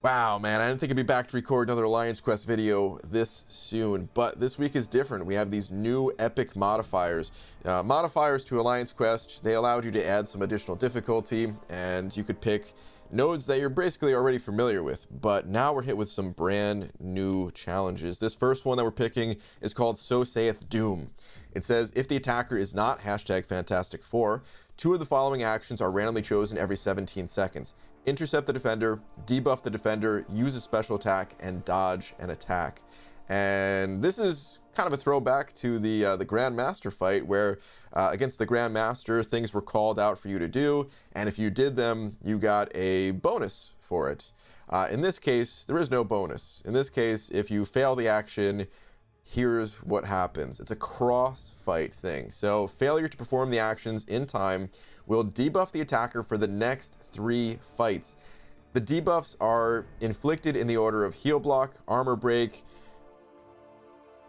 Wow, man, I didn't think I'd be back to record another Alliance Quest video this soon, but this week is different. We have these new epic modifiers. Modifiers to Alliance Quest, they allowed you to add some additional difficulty, and you could pick nodes that you're basically already familiar with, but now we're hit with some brand new challenges. This first one that we're picking is called Sayeth Doom. It says, if the attacker is not #Fantastic4, two of the following actions are randomly chosen every 17 seconds. Intercept the defender, debuff the defender, use a special attack, and dodge an attack. And this is kind of a throwback to the Grandmaster fight where against the Grandmaster, things were called out for you to do, and if you did them, you got a bonus for it. In this case, there is no bonus. In this case, if you fail the action, here's what happens. It's a cross-fight thing. So failure to perform the actions in time will debuff the attacker for the next 3 fights. The debuffs are inflicted in the order of heal block, armor break.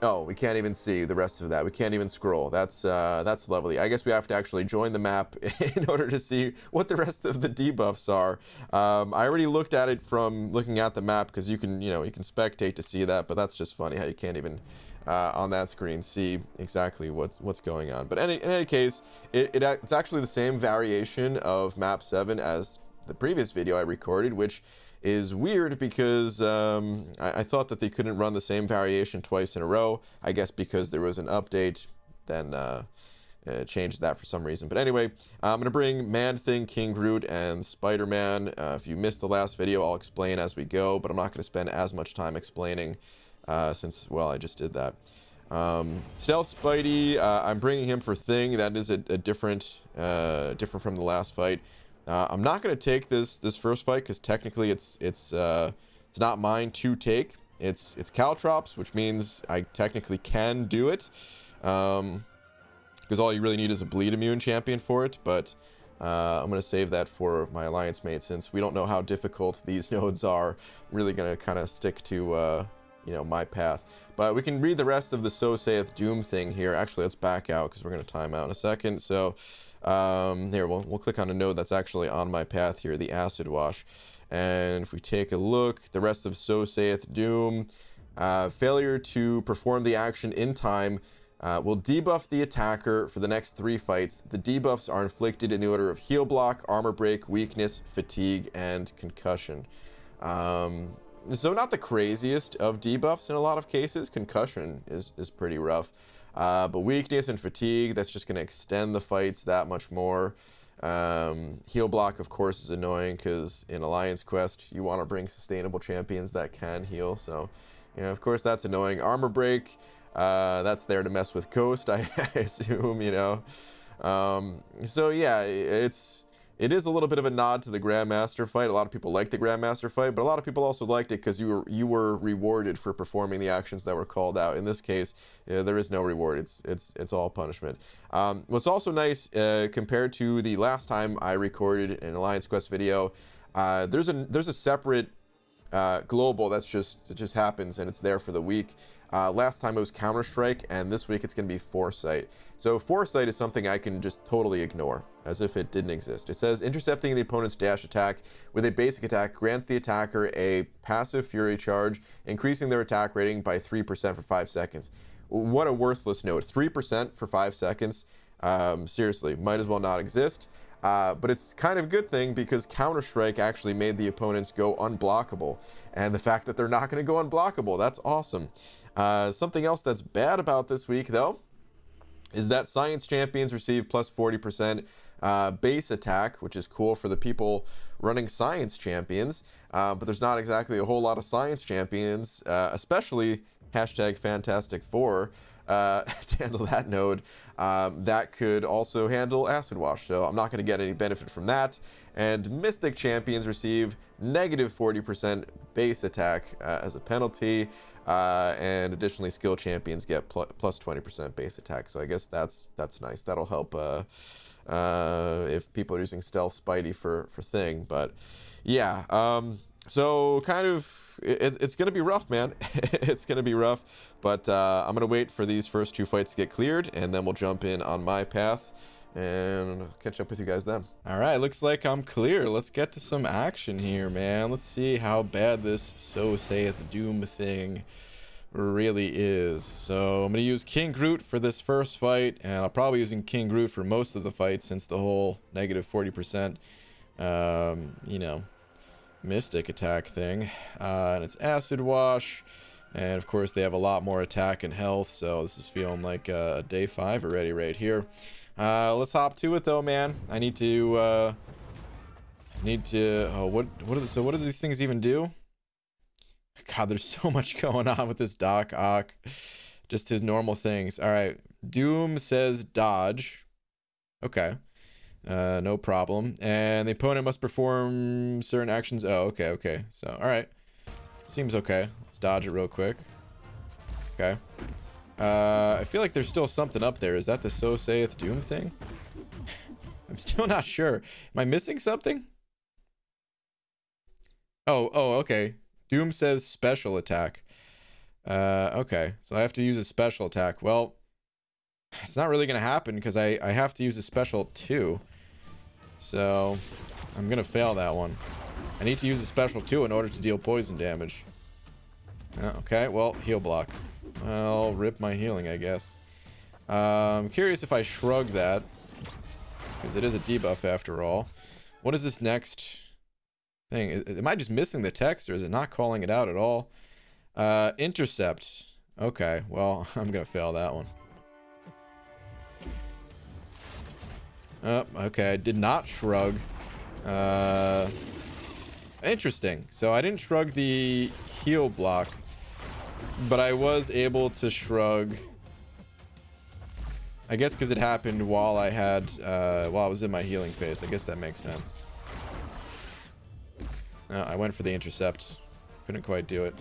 Oh, we can't even see the rest of that. We can't even scroll. That's lovely. I guess we have to actually join the map in order to see what the rest of the debuffs are. I already looked at it from looking at the map because you can spectate to see that, but that's just funny how you can't even on that screen see exactly what's going on. But in any case, it's actually the same variation of map 7 as the previous video I recorded, which is weird because I thought that they couldn't run the same variation twice in a row. I guess because there was an update, then it changed that for some reason. But anyway, I'm going to bring Man-Thing, King Groot, and Spider-Man. If you missed the last video, I'll explain as we go, but I'm not going to spend as much time explaining since, well, I just did that. Stealth Spidey, I'm bringing him for Thing. That is a different from the last fight. I'm not going to take this first fight because technically it's not mine to take. It's Caltrops, which means I technically can do it because all you really need is a bleed immune champion for it. But I'm going to save that for my alliance mate since we don't know how difficult these nodes are. I'm really going to kind of stick to my path. But we can read the rest of the Sayeth Doom thing here. Actually, let's back out because we're going to time out in a second. So here, we'll click on a node that's actually on my path here, the Acid Wash. And if we take a look, the rest of Sayeth Doom, failure to perform the action in time will debuff the attacker for the next 3 fights. The debuffs are inflicted in the order of heal block, armor break, weakness, fatigue, and concussion. So not the craziest of debuffs in a lot of cases. Concussion is pretty rough. But weakness and fatigue, that's just going to extend the fights that much more. Heal block, of course, is annoying because in Alliance Quest, you want to bring sustainable champions that can heal. So, of course, that's annoying. Armor break, that's there to mess with Ghost, I assume, So, yeah, it is a little bit of a nod to the Grandmaster fight. A lot of people like the Grandmaster fight, but a lot of people also liked it because you were rewarded for performing the actions that were called out. In this case, there is no reward. It's all punishment. What's also nice compared to the last time I recorded an Alliance Quest video, there's a separate global that just happens and it's there for the week. Last time it was Counter-Strike, and this week it's going to be Foresight. So Foresight is something I can just totally ignore, as if it didn't exist. It says, intercepting the opponent's dash attack with a basic attack grants the attacker a passive fury charge, increasing their attack rating by 3% for 5 seconds. What a worthless note. 3% for 5 seconds. Seriously, might as well not exist. But it's kind of a good thing because Counter-Strike actually made the opponents go unblockable. And the fact that they're not going to go unblockable, that's awesome. Something else that's bad about this week, though, is that Science Champions receive plus 40% base attack, which is cool for the people running Science Champions. But there's not exactly a whole lot of Science Champions, especially #Fantastic4, to handle that node. That could also handle Acid Wash, so I'm not going to get any benefit from that. And Mystic Champions receive negative 40% base attack as a penalty. And additionally, skill champions get plus 20% base attack. So I guess that's nice. That'll help if people are using Stealth Spidey for Thing. But yeah, so kind of it's gonna be rough, man. It's gonna be rough. But I'm gonna wait for these first 2 fights to get cleared, and then we'll jump in on my path and I'll catch up with you guys then. All right, looks like I'm clear. Let's get to some action here, man. Let's see how bad this Sayeth Doom thing really is. So I'm gonna use King Groot for this first fight, and I'll probably using King Groot for most of the fight since the whole negative 40% you know, mystic attack thing. And it's acid wash, and of course they have a lot more attack and health, so this is feeling like day 5 already right here. Let's hop to it though, man. I need to oh, what do these things even do? God, there's so much going on with this Doc Ock. Just his normal things. All right, Doom says dodge. Okay, no problem. And the opponent must perform certain actions. Oh, okay. So, all right, seems okay. Let's dodge it real quick. Okay. I feel like there's still something up there. Is that the Sayeth Doom thing? I'm still not sure. Am I missing something? Oh, okay. Doom says special attack. Okay. So I have to use a special attack. Well, it's not really going to happen because I have to use a special too. So I'm going to fail that one. I need to use a special too in order to deal poison damage. Okay, well, heal block. I'll rip my healing, I guess. I'm curious if I shrug that, because it is a debuff after all. What is this next thing? Am I just missing the text, or is it not calling it out at all? Intercept. Okay, well, I'm gonna fail that one. Oh, okay, I did not shrug. Interesting. So I didn't shrug the heal block, but I was able to shrug, I guess, because it happened while I had while I was in my healing phase. I guess that makes sense. I went for the intercept, couldn't quite do it.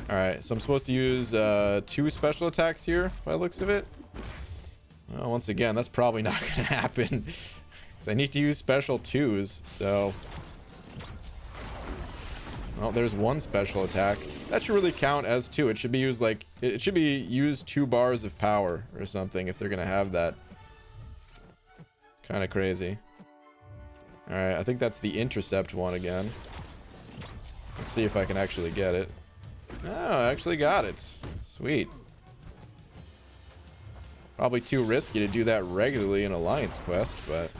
All right, so I'm supposed to use 2 special attacks here by the looks of it. Well, once again, that's probably not gonna happen because I need to use special 2s. So, well, there's 1 special attack. That should really count as 2. It should be used like, it should be used 2 bars of power or something if they're gonna have that. Kind of crazy. All right, I think that's the intercept one again. Let's see if I can actually get it. Oh, I actually got it. Sweet. Probably too risky to do that regularly in Alliance Quest, but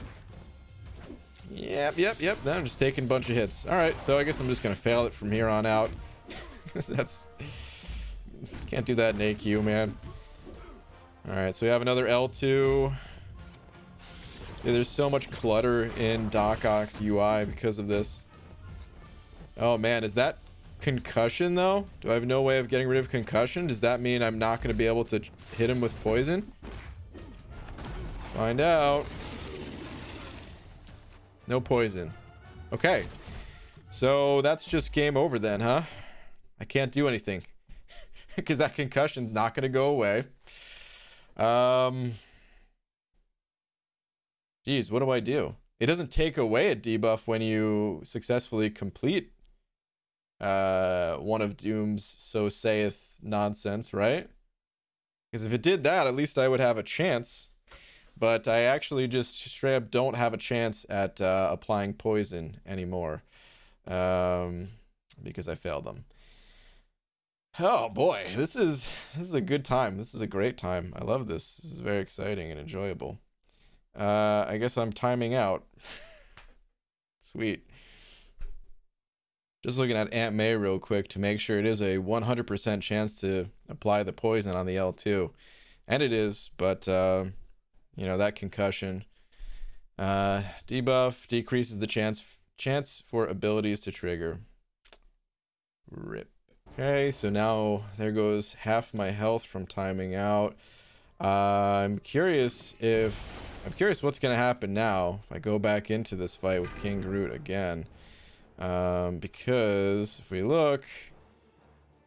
yep. Then I'm just taking a bunch of hits. All right, so I guess I'm just gonna fail it from here on out. That's, can't do that in AQ, man. All right, so we have another L2. Yeah, there's so much clutter in Doc Ock's UI because of this. Oh man, is that concussion though? Do I have no way of getting rid of concussion? Does that mean I'm not going to be able to hit him with poison? Let's find out. No poison. Okay. So that's just game over then, huh? I can't do anything because that concussion's not going to go away. Geez, what do I do? It doesn't take away a debuff when you successfully complete one of Doom's Sayeth nonsense, right? Because if it did that, at least I would have a chance. But I actually just straight up don't have a chance at applying poison anymore. Because I failed them. Oh boy, this is a good time. This is a great time. I love this. This is very exciting and enjoyable. I guess I'm timing out. Sweet. Just looking at Aunt May real quick to make sure it is a 100% chance to apply the poison on the L2. And it is, but, you know, that concussion. Debuff decreases the chance for abilities to trigger. Rip. Okay, so now there goes half my health from timing out. I'm curious what's going to happen now if I go back into this fight with King Groot again. Because if we look,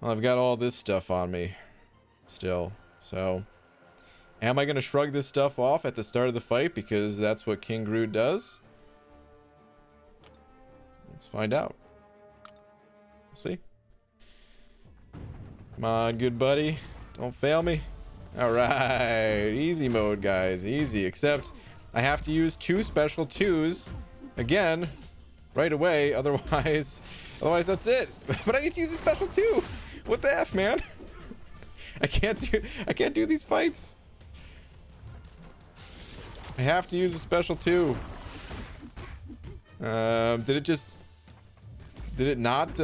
well, I've got all this stuff on me still. So am I going to shrug this stuff off at the start of the fight because that's what King Groot does? Let's find out. We'll see. Come on, good buddy. Don't fail me. All right. Easy mode, guys. Easy. Except I have to use 2 special 2s again right away. Otherwise that's it. But I get to use a special 2. What the F, man? I can't do these fights. I have to use a special 2. Did it not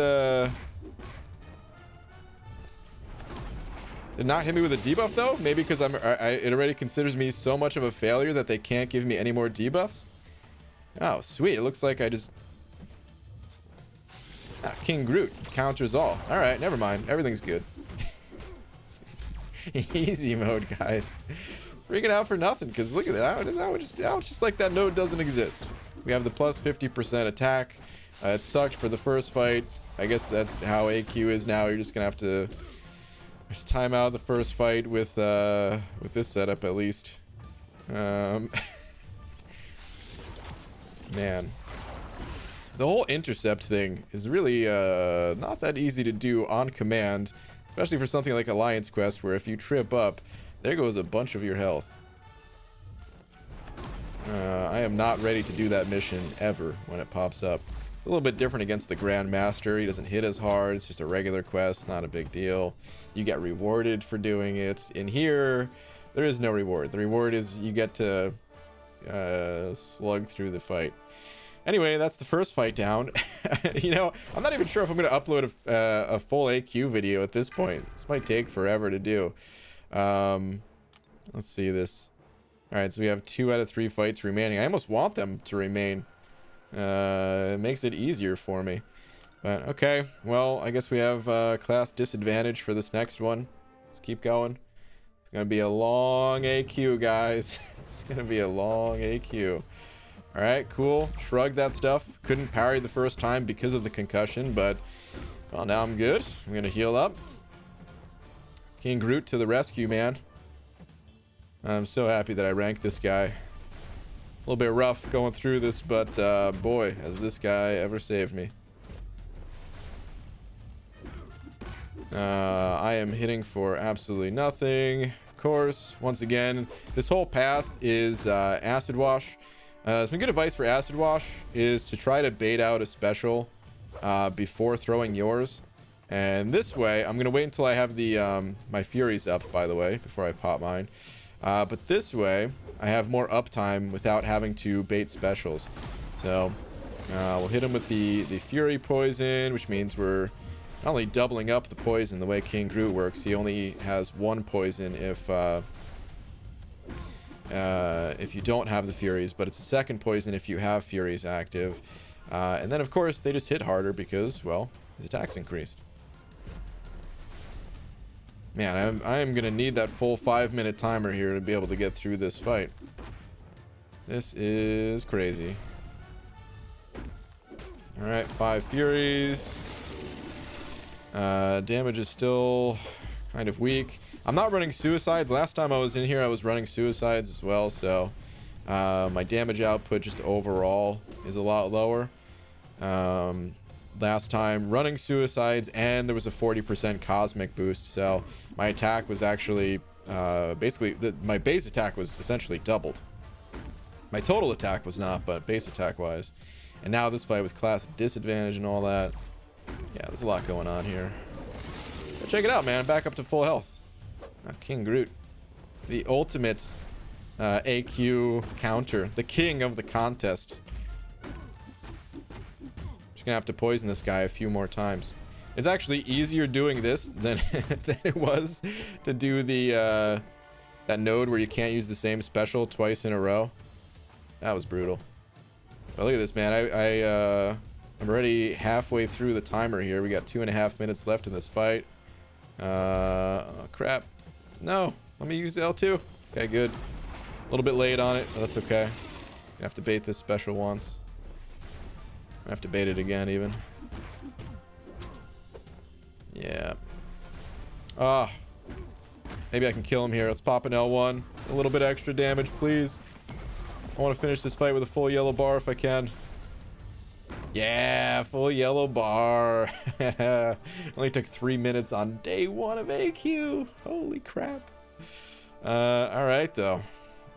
did not hit me with a debuff though? Maybe because it already considers me so much of a failure that they can't give me any more debuffs. Oh, sweet. It looks like I just... King Groot counters all. Alright, never mind. Everything's good. Easy mode, guys. Freaking out for nothing, because look at that. It's just like that node doesn't exist. We have the plus 50% attack. It sucked for the first fight. I guess that's how AQ is now. You're just going to have to time out the first fight with this setup, at least. Man. The whole intercept thing is really not that easy to do on command, especially for something like Alliance Quest, where if you trip up, there goes a bunch of your health. I am not ready to do that mission ever when it pops up. It's a little bit different against the Grand Master. He doesn't hit as hard. It's just a regular quest, not a big deal. You get rewarded for doing it. In here, there is no reward. The reward is you get to slug through the fight. Anyway, that's the first fight down. You know, I'm not even sure if I'm going to upload a full AQ video at this point. This might take forever to do. Let's see this. Alright, so we have 2 out of 3 fights remaining. I almost want them to remain. It makes it easier for me. But, okay. Well, I guess we have class disadvantage for this next one. Let's keep going. It's going to be a long AQ, guys. It's going to be a long AQ. Alright, cool. Shrugged that stuff. Couldn't parry the first time because of the concussion, but... Well, now I'm good. I'm going to heal up. King Groot to the rescue, man. I'm so happy that I ranked this guy. A little bit rough going through this, but boy, has this guy ever saved me. I am hitting for absolutely nothing. Of course, once again, this whole path is Acid Wash. Some good advice for Acid Wash is to try to bait out a special before throwing yours. And this way, I'm going to wait until I have the my Furies up, by the way, before I pop mine. But this way, I have more uptime without having to bait specials. So, we'll hit him with the Fury Poison, which means we're not only doubling up the poison the way King Groot works. He only has 1 poison if you don't have the Furies, but it's a 2nd poison if you have Furies active. And then, of course, they just hit harder because, well, his attack's increased. Man, I am going to need that full 5-minute timer here to be able to get through this fight. This is crazy. Alright, 5 Furies. Damage is still kind of weak. I'm not running Suicides. Last time I was in here, I was running Suicides as well, so my damage output just overall is a lot lower. Last time running Suicides, and there was a 40% cosmic boost, so my attack was actually basically my base attack was essentially doubled. My total attack was not, but base attack wise. And now this fight with class disadvantage and all that, yeah, there's a lot going on here. But check it out, man. Back up to full health. King Groot, the ultimate AQ counter, the king of the contest. Just gonna have to poison this guy a few more times. It's actually easier doing this than than it was to do the that node where you can't use the same special twice in a row. That was brutal. But look at this, man. I'm already halfway through the timer here. We got 2.5 minutes left in this fight. Oh, crap. No, let me use L2. Okay, good. A little bit late on it, but that's okay. Gonna have to bait this special once. I have to bait it again, even. Yeah. Ah. Maybe I can kill him here. Let's pop an L1. A little bit extra damage, please. I want to finish this fight with a full yellow bar if I can. Yeah, full yellow bar. Only took 3 minutes on day 1 of AQ. Holy crap. Alright, though.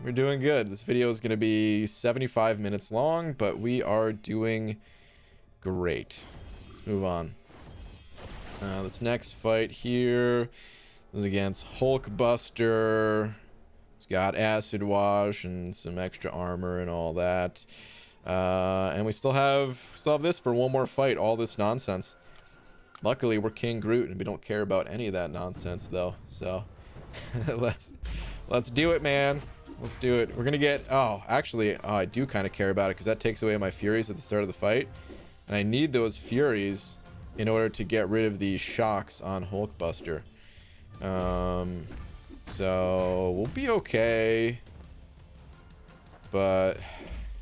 We're doing good. This video is going to be 75 minutes long, but we are doing great. Let's move on. This next fight here is against Hulkbuster. He's got acid wash and some extra armor and all that. And we still have this for one more fight. All this nonsense. Luckily, we're King Groot, and we don't care about any of that nonsense, though. So let's do it, man. Let's do it. We're gonna get. Oh, actually, I do kind of care about it because that takes away my furies at the start of the fight, and I need those furies in order to get rid of the shocks on Hulkbuster. So we'll be okay, but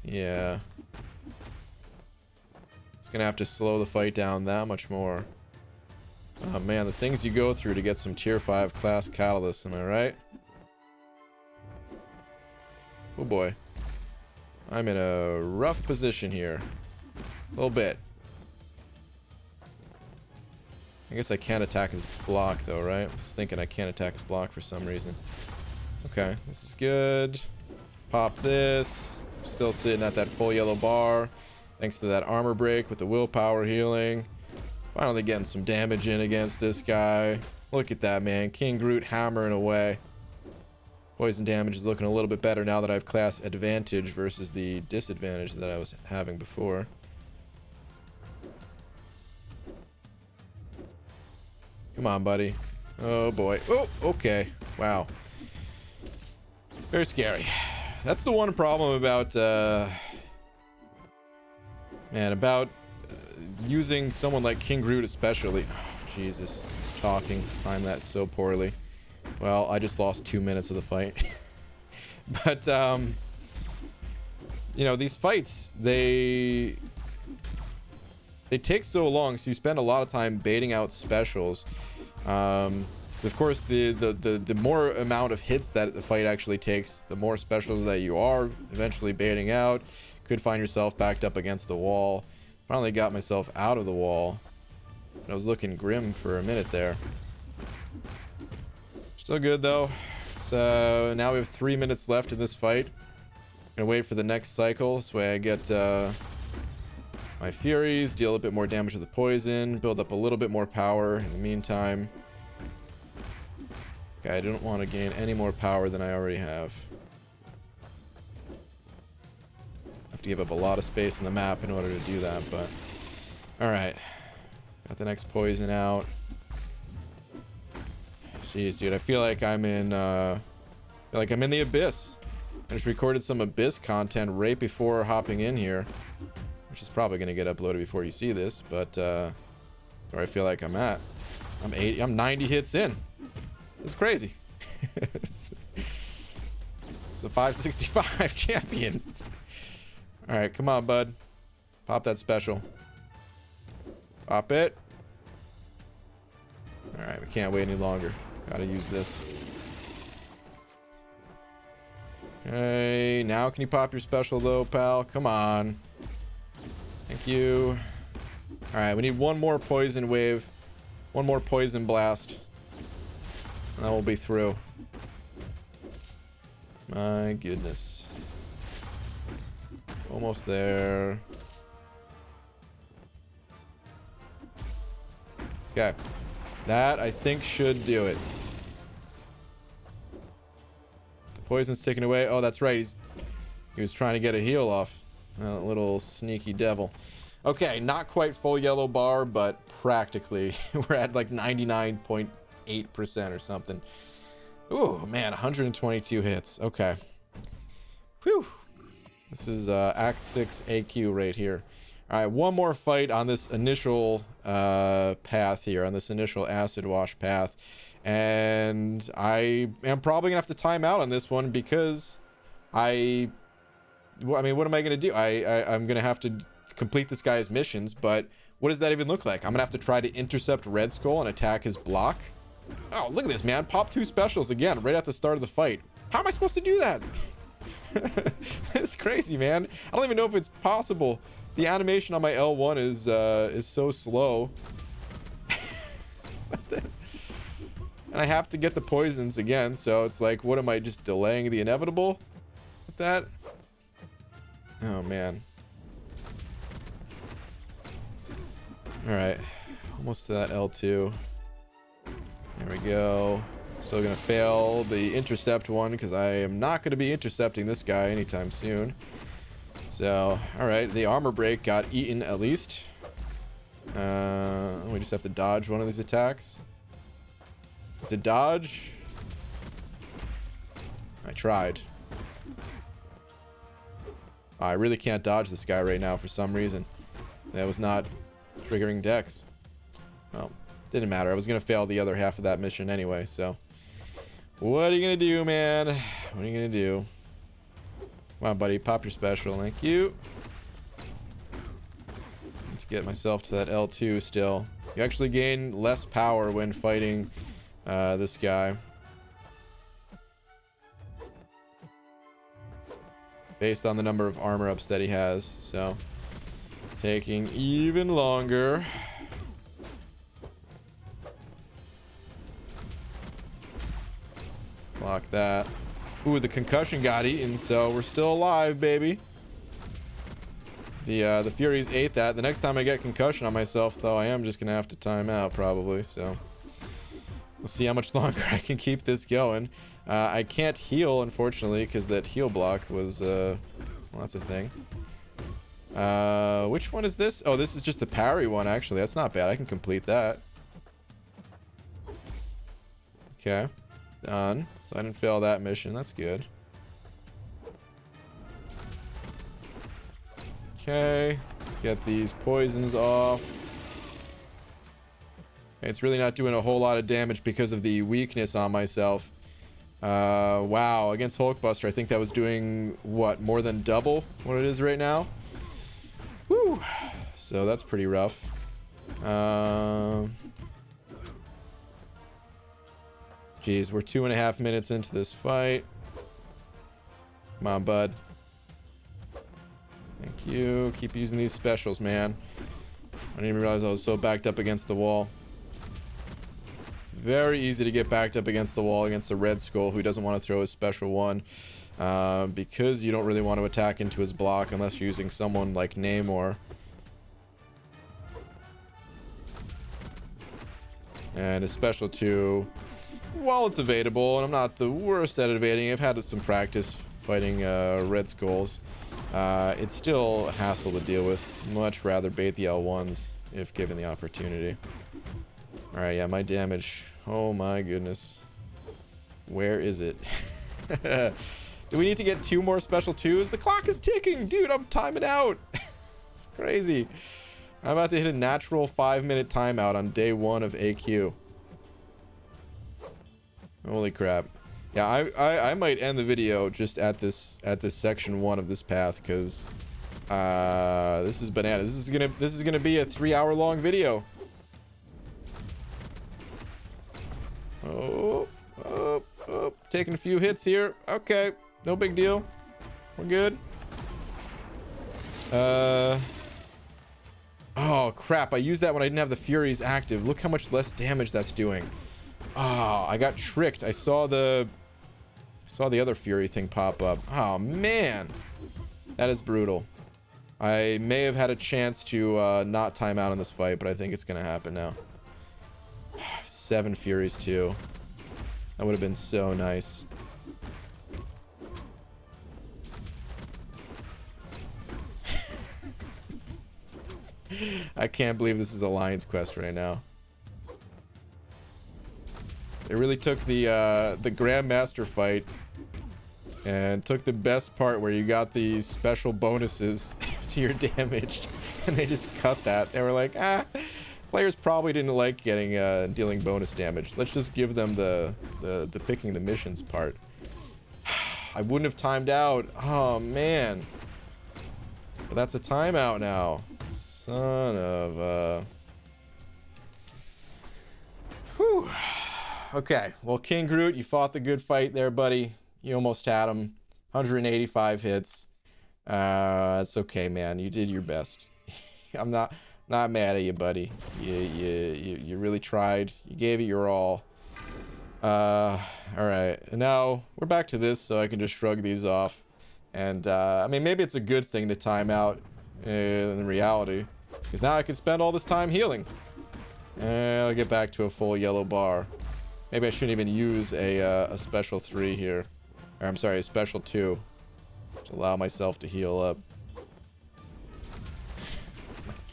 yeah, it's gonna have to slow the fight down that much more. Oh man, the things you go through to get some tier 5 class catalysts, am I right? Oh boy, I'm in a rough position here, a little bit. I guess I can't attack his block though, right? I was thinking I can't attack his block for some reason. Okay, this is good. Pop this. Still sitting at that full yellow bar. Thanks to that armor break with the willpower healing. Finally getting some damage in against this guy. Look at that, man. King Groot hammering away. Poison damage is looking a little bit better now that I have class advantage versus the disadvantage that I was having before. Come on, buddy. Oh, boy. Oh, okay. Wow. Very scary. That's the one problem about, using someone like King Groot especially. Oh, Jesus. He's talking. Timed that so poorly. Well, I just lost 2 minutes of the fight. But, you know, these fights, they take so long, so you spend a lot of time baiting out specials. Of course, the more amount of hits that the fight actually takes, the more specials that you are eventually baiting out. Could find yourself backed up against the wall. Finally got myself out of the wall. I was looking grim for a minute there. Still good though. So now we have 3 minutes left in this fight. Gonna wait for the next cycle. This way I get my furies, deal a bit more damage with the poison, build up a little bit more power in the meantime. Okay, I don't want to gain any more power than I already have. I have to give up a lot of space in the map in order to do that, but alright. Got the next poison out. Jeez, dude, I feel like I'm in the abyss. I just recorded some abyss content right before hopping in here, which is probably going to get uploaded before you see this, but where I feel like I'm at. I'm 90 hits in. It's crazy. It's a 565 champion. All right, come on, bud. Pop that special. Pop it. All right, we can't wait any longer. Gotta use this. Okay, now can you pop your special though, pal? Come on. Thank you. All right, we need one more poison wave. One more poison blast. And then we'll be through. My goodness. Almost there. Okay. That, I think, should do it. The poison's taken away. Oh, that's right. He was trying to get a heal off. Little sneaky devil. Okay, not quite full yellow bar, but practically. We're at like 99.8% or something. Ooh, man, 122 hits. Okay. Whew. This is Act 6 AQ right here. All right, one more fight on this initial path here, on this initial acid wash path. And I am probably going to have to time out on this one because I mean, what am I going to do? I'm going to have to complete this guy's missions, but what does that even look like? I'm going to have to try to intercept Red Skull and attack his block. Oh, look at this, man. Pop 2 specials again right at the start of the fight. How am I supposed to do that? It's crazy, man. I don't even know if it's possible. The animation on my L1 is so slow. And I have to get the poisons again, so it's like, what am I, just delaying the inevitable? with that. Oh, man. All right. Almost to that L2. There we go. Still gonna fail the intercept one because I am not gonna be intercepting this guy anytime soon. So, all right, the armor break got eaten at least. We just have to dodge one of these attacks. Have to dodge. I tried. I really can't dodge this guy right now for some reason. That was not triggering Dex. Well, didn't matter. I was gonna fail the other half of that mission anyway, so. What are you gonna do, man? What are you gonna do? Come on, buddy. Pop your special. Thank you. Need to get myself to that L2 still. You actually gain less power when fighting this guy. Based on the number of armor ups that he has. So, taking even longer. Block that. Ooh, the concussion got eaten, so we're still alive, baby. The Furies ate that. The next time I get concussion on myself, though, I am just gonna have to time out probably. So we'll see how much longer I can keep this going. I can't heal, unfortunately, because that heal block was well, that's a thing. Which one is this? Oh, this is just the parry one, actually. That's not bad. I can complete that. Okay, done. So I didn't fail that mission. That's good. Okay, let's get these poisons off. Okay, it's really not doing a whole lot of damage because of the weakness on myself. Wow, against Hulkbuster, I think that was doing, what, more than double what it is right now? Whew. So that's pretty rough. Jeez, we're 2.5 minutes into this fight. Come on, bud. Thank you. Keep using these specials, man. I didn't even realize I was so backed up against the wall. Very easy to get backed up against the wall against the Red Skull, who doesn't want to throw his special one. Because you don't really want to attack into his block unless you're using someone like Namor. And his special 2, while it's evadable, and I'm not the worst at evading, I've had some practice fighting Red Skulls. It's still a hassle to deal with. Much rather bait the L1s if given the opportunity. Alright, yeah, my damage. Oh my goodness. Where is it? Do we need to get 2 more special 2s? The clock is ticking! Dude, I'm timing out! It's crazy. I'm about to hit a natural 5-minute timeout on day 1 of AQ. Holy crap. Yeah, I might end the video just at this section 1 of this path, because this is bananas. This is gonna be a 3-hour-long video. Oh, taking a few hits here. Okay, no big deal. We're good. Oh crap, I used that when I didn't have the Furies active. Look how much less damage that's doing. Oh, I got tricked. I saw the other Fury thing pop up. Oh man, that is brutal. I may have had a chance to not time out on this fight, but I think it's gonna happen now. 7 Furies too. That would have been so nice. I can't believe this is Alliance Quest right now. They really took the Grandmaster fight and took the best part where you got these special bonuses to your damage, and they just cut that. They were like, players probably didn't like getting dealing bonus damage. Let's just give them the picking the missions part. I wouldn't have timed out. Oh man. But that's a timeout now. Son of Whew. Okay, well, King Groot, you fought the good fight there, buddy. You almost had him. 185 hits. It's okay, man. You did your best. I'm not mad at you, buddy. You really tried. You gave it your all. All right. And now we're back to this, so I can just shrug these off. And I mean, maybe it's a good thing to time out in reality, because now I can spend all this time healing. And I'll get back to a full yellow bar. Maybe I shouldn't even use a special 3 here. Or I'm sorry, a special 2. To allow myself to heal up.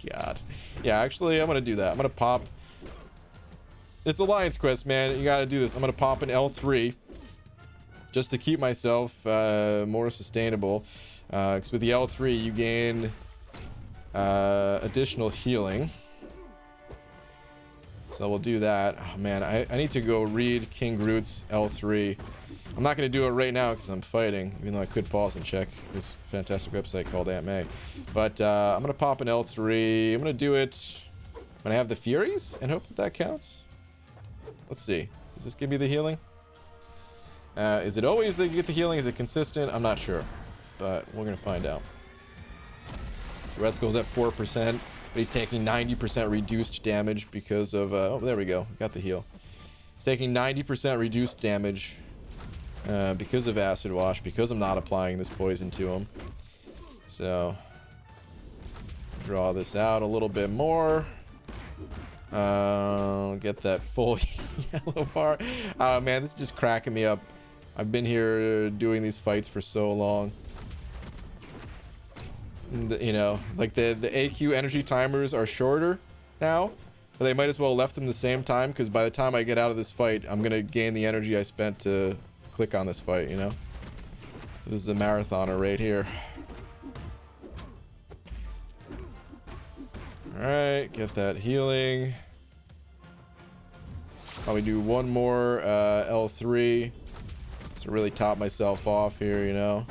God. Yeah, actually, I'm going to do that. I'm going to pop... It's Alliance Quest, man. You got to do this. I'm going to pop an L3. Just to keep myself more sustainable. Because with the L3, you gain additional healing. So we'll do that. Oh, man, I need to go read King Groot's L3. I'm not going to do it right now because I'm fighting, even though I could pause and check this fantastic website called Aunt May. But I'm going to pop an L3. I'm going to do it when I have the Furies and hope that that counts. Let's see. Is this going to be the healing? Is it always that you get the healing? Is it consistent? I'm not sure. But we're going to find out. Red Skull's at 4%. But he's taking 90% reduced damage because of... oh, there we go. Got the heal. He's taking 90% reduced damage because of Acid Wash, because I'm not applying this poison to him. So... draw this out a little bit more. Get that full yellow bar. Oh, man, this is just cracking me up. I've been here doing these fights for so long. You know, like the AQ energy timers are shorter now, but they might as well left them the same time, because by the time I get out of this fight, I'm gonna gain the energy I spent to click on this fight, you know. This is a marathoner right here. All right, get that healing. Probably do one more L3 to really top myself off here, you know.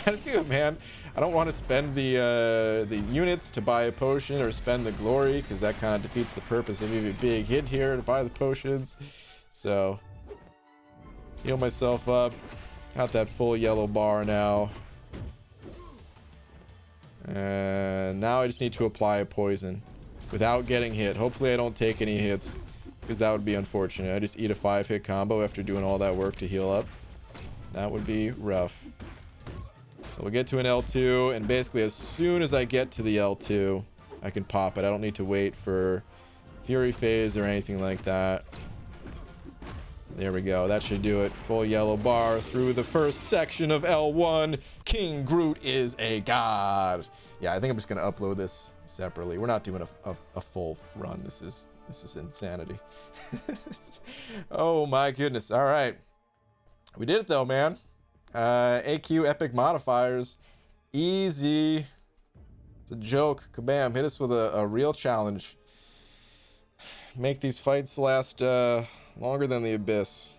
Gotta do it, man. I don't want to spend the units to buy a potion, or spend the glory, because that kind of defeats the purpose of even being hit here to buy the potions. So heal myself up. Got that full yellow bar now. And now I just need to apply a poison without getting hit. Hopefully I don't take any hits, because that would be unfortunate. I just eat a 5-hit combo after doing all that work to heal up. That would be rough. So we'll get to an L2, and basically as soon as I get to the L2, I can pop it. I don't need to wait for Fury Phase or anything like that. There we go. That should do it. Full yellow bar through the first section of L1. King Groot is a god. Yeah, I think I'm just going to upload this separately. We're not doing a full run. This is insanity. Oh my goodness. All right. We did it though, man. AQ epic modifiers. Easy. It's a joke. Kabam. Hit us with a real challenge. Make these fights last longer than the Abyss.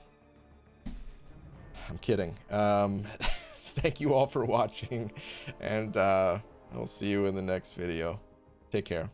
I'm kidding. Thank you all for watching, and I'll see you in the next video. Take care.